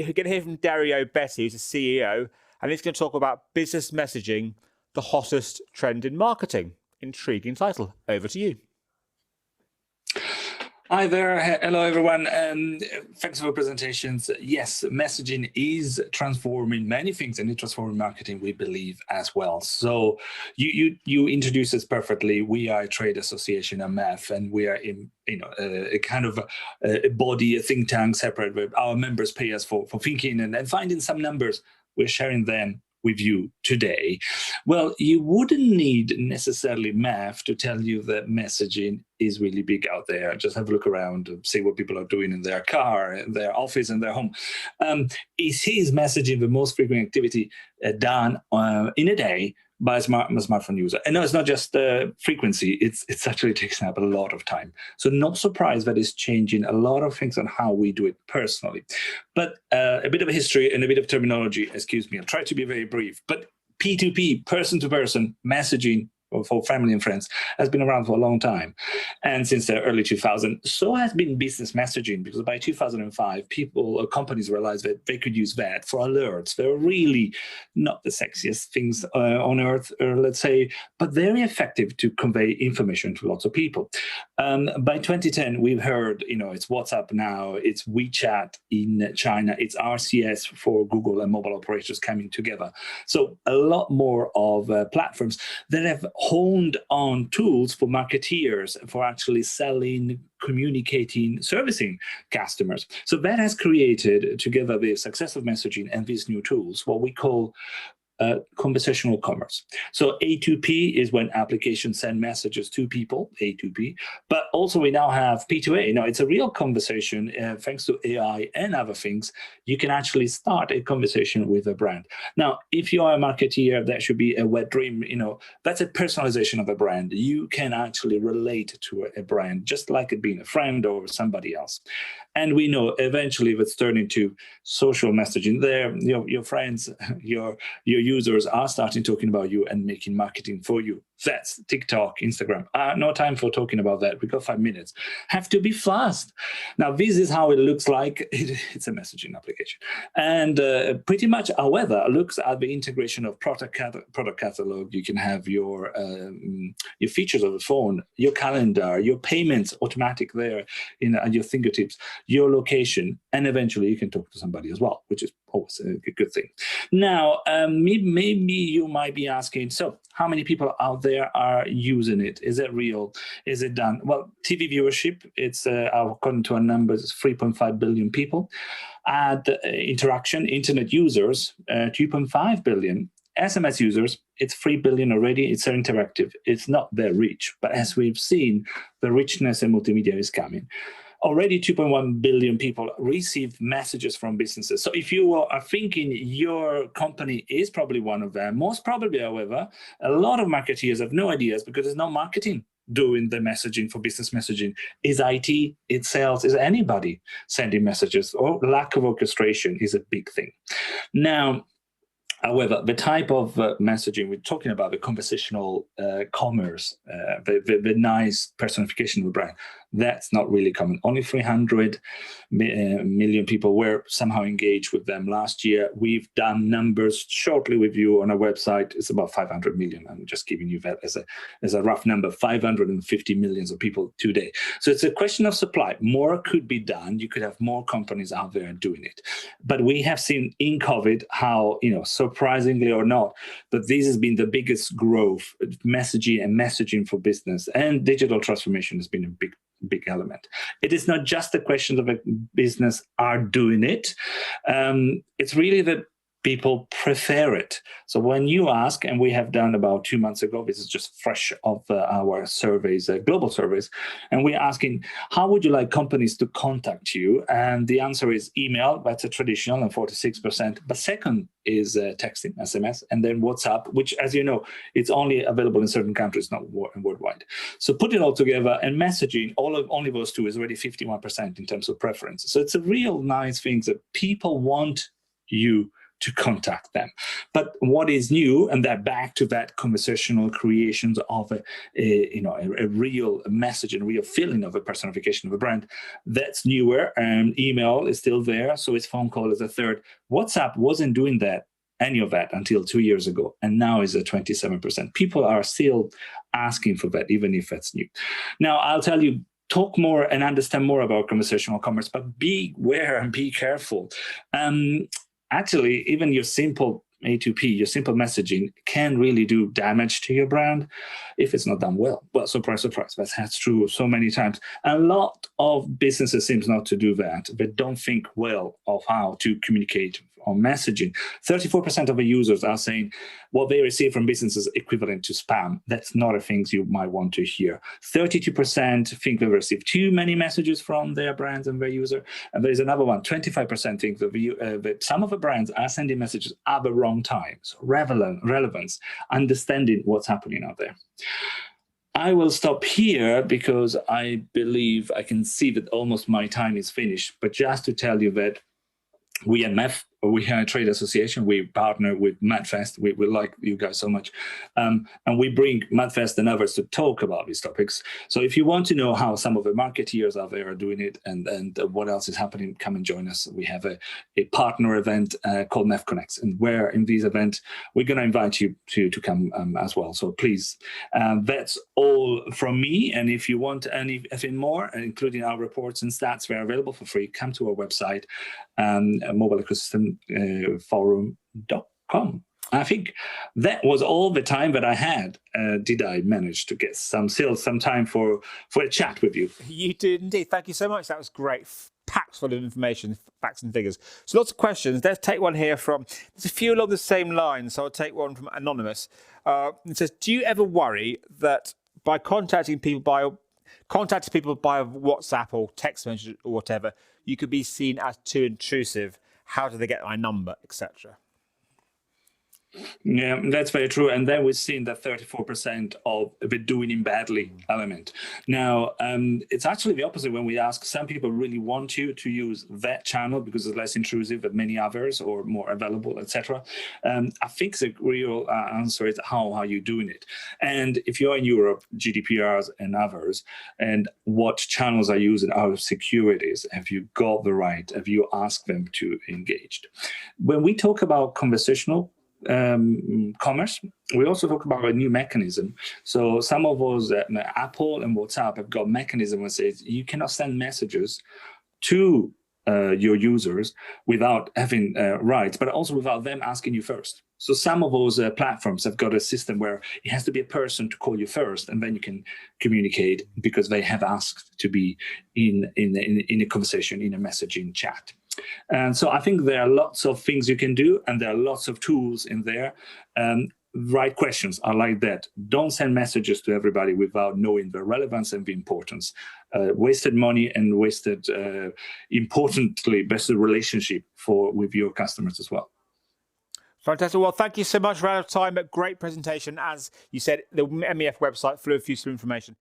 We're going to hear from Dario Betti, who's the CEO, and he's going to talk about business messaging, the hottest trend in marketing. Intriguing title. Over to you. Hi there. Hello, everyone. Thanks for the presentations. Yes, messaging is transforming many things, and it's transforming marketing, we believe, as well. So you introduced us perfectly. We are a trade association, a MEF, and we are in a kind of a body, a think tank separate. Where our members pay us for thinking and finding some numbers. We're sharing them with you today. Well, you wouldn't need necessarily math to tell you that messaging is really big out there. Just have a look around and see what people are doing in their car, in their office, in their home. Is messaging the most frequent activity done in a day by a smartphone user? And no, it's not just frequency, it's actually takes up a lot of time. So not surprised that it's changing a lot of things on how we do it personally. But a bit of a history and a bit of terminology, excuse me, I'll try to be very brief. But P2P, person-to-person messaging for family and friends has been around for a long time. And since the early 2000s, so has been business messaging, because by 2005, people or companies realized that they could use that for alerts. They're really not the sexiest things on earth, let's say, but very effective to convey information to lots of people. By 2010, we've heard, it's WhatsApp now, it's WeChat in China, it's RCS for Google and mobile operators coming together. So a lot more of platforms that have honed on tools for marketeers for actually selling, communicating, servicing customers. So that has created, together with success of messaging and these new tools, what we call conversational commerce. So A2P is when applications send messages to people, A2P, but also we now have P2A. Now it's a real conversation, thanks to AI and other things. You can actually start a conversation with a brand. Now, if you are a marketeer, that should be a wet dream. That's a personalization of a brand. You can actually relate to a brand, just like it being a friend or somebody else. And we know eventually if it's turning to social messaging there, your friends, your users are starting talking about you and making marketing for you. That's TikTok, Instagram. No time for talking about that. We got 5 minutes. Have to be fast. Now, this is how it looks like. It's a messaging application. And pretty much, however, looks at the integration of product catalog. You can have your features of the phone, your calendar, your payments automatic there at your fingertips, your location, and eventually you can talk to somebody as well, which is always a good thing. Now, maybe you might be asking, so how many people out there are using it? Is it real? Is it done? Well, TV viewership, it's according to our numbers, it's 3.5 billion people. Ad interaction, internet users, 2.5 billion. SMS users, it's 3 billion already. It's interactive. It's not their reach. But as we've seen, the richness in multimedia is coming. Already 2.1 billion people receive messages from businesses. So if you are thinking your company is probably one of them, most probably, however, a lot of marketeers have no ideas because there's no marketing doing the messaging for business messaging. Is IT, it's sales, is anybody sending messages? Or lack of orchestration is a big thing. Now, however, the type of messaging we're talking about, the conversational commerce, the nice personification of the brand, that's not really common. Only 300 million people were somehow engaged with them last year. We've done numbers shortly with you on our website. It's about 500 million. I'm just giving you that as a rough number, 550 millions of people today. So it's a question of supply. More could be done. You could have more companies out there doing it. But we have seen in COVID how, surprisingly or not, but this has been the biggest growth, messaging for business, and digital transformation has been a big element. It is not just a question of a business are doing it. It's really that people prefer it. So when you ask, and we have done about 2 months ago, this is just fresh of our surveys, global surveys, and we're asking, how would you like companies to contact you? And the answer is email, that's a traditional, and 46%. But second is texting, SMS, and then WhatsApp, which, as you know, it's only available in certain countries, not worldwide. So put it all together, and messaging, only those two is already 51% in terms of preference. So it's a real nice thing that people want you to contact them. But what is new, and that back to that conversational creations of a real message and real feeling of a personification of a brand, that's newer. Email is still there, so it's phone call is a third. WhatsApp wasn't doing any of that until 2 years ago, and now is at 27%. People are still asking for that, even if that's new. Now, I'll tell you, talk more and understand more about conversational commerce, but beware and be careful. Actually, even your simple A2P, your simple messaging can really do damage to your brand if it's not done well. Well, surprise, surprise, that's true so many times. A lot of businesses seems not to do that, but don't think well of how to communicate on messaging. 34% of the users are saying what they receive from businesses equivalent to spam. That's not a thing you might want to hear. 32% think they've received too many messages from their brands and their user. And there's another one, 25% think that some of the brands are sending messages at the wrong time. So relevance, understanding what's happening out there. I will stop here because I believe I can see that almost my time is finished. But just to tell you that we at MEF, we are a trade association. We partner with MadFest. We like you guys so much. And we bring MadFest and others to talk about these topics. So if you want to know how some of the marketeers out there are doing it and what else is happening, come and join us. We have a partner event called MEF Connects. And where in this event, we're going to invite you to come as well. So please, that's all from me. And if you want anything more, including our reports and stats, they're available for free. Come to our website, mobile ecosystem forum.com. I think that was all the time that I had. Did I manage to get some time for a chat with you? You did indeed. Thank you so much. That was great. Packed full of information, facts and figures. So lots of questions. Let's take one here there's a few along the same lines. So I'll take one from Anonymous. It says, do you ever worry that by contacting people by WhatsApp or text message or whatever, you could be seen as too intrusive? How do they get my number, etc.? Yeah, that's very true. And then we've seen that 34% of the doing it badly element. Now, it's actually the opposite when we ask. Some people really want you to use that channel because it's less intrusive than many others or more available, etc. I think the real answer is how are you doing it? And if you're in Europe, GDPRs and others, and what channels are used and our securities, have you got the right? Have you asked them to engage? When we talk about conversational commerce, we also talk about a new mechanism. So some of us, Apple and WhatsApp, have got mechanism that says you cannot send messages to your users without having rights, but also without them asking you first. So some of those platforms have got a system where it has to be a person to call you first, and then you can communicate because they have asked to be in a conversation, in a messaging chat. And so I think there are lots of things you can do, and there are lots of tools in there. Right questions are like that. Don't send messages to everybody without knowing the relevance and the importance. Wasted money and wasted, importantly, best relationship with your customers as well. Fantastic. Well, thank you so much. We're out of time, but great presentation. As you said, the MEF website full of useful information.